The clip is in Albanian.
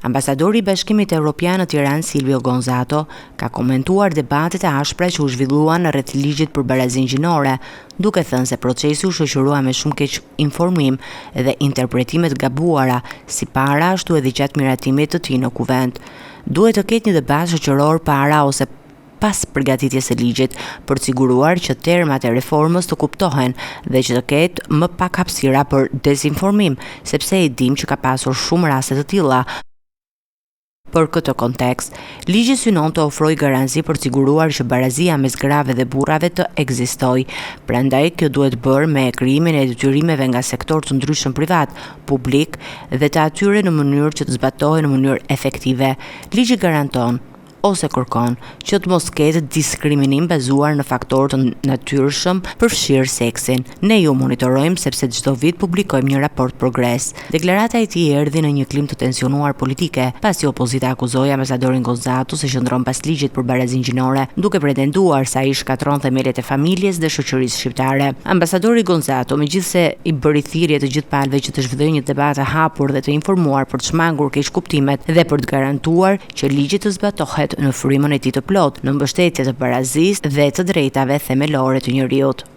Ambasadori i Bashkimit Evropian në Tiranë, Silvio Gonzato, ka komentuar debatet e ashpra që u zhvilluan rreth ligjit për barazinë gjinore, duke thënë se procesi u shoqërua me shumë keq informim dhe interpretime të gabuara, si para ashtu edhe gjatë miratimit të tij në kuvent. Duhet të ketë një debat shoqëror para ose pas përgatitjes së ligjit për të siguruar që termat e reformës të kuptohen dhe që të ketë më pak hapësira për dezinformim, sepse e dim që ka pasur shumë raste të tilla. Për këtë kontekst, ligji synon të ofrojë garanci për të siguruar që barazia mes grave dhe burrave të ekzistojë. Prandaj kjo duhet bërë me krijimin e detyrimeve nga sektor të ndryshëm privat, publik dhe të atyre në mënyrë që të zbatohen në mënyrë efektive. Ligji garanton ose kërkon që të mos ketë diskriminim bazuar në faktorë të natyrshëm përfshirë seksin. Ne ju monitorojmë sepse çdo vit publikojmë një raport progres. Deklarata e tij erdhi në një klim të tensionuar politike, pasi opozita akuzoi ambasadorin Gonzato se qëndron pas ligjit për barazinë gjinore, duke pretenduar se ai shkatron themelet e familjes dhe shoqërisë shqiptare. Ambasadori Gonzato, megjithse i bëri thirrje të gjithë palëve që të zhvillojnë një debat të hapur dhe të informuar për të shmangur keq kuptimet dhe për të garantuar që ligji të zbatohet në frymën e tij të plotë, në mbështetje të barazisë dhe të drejtave themelore të njerëzit.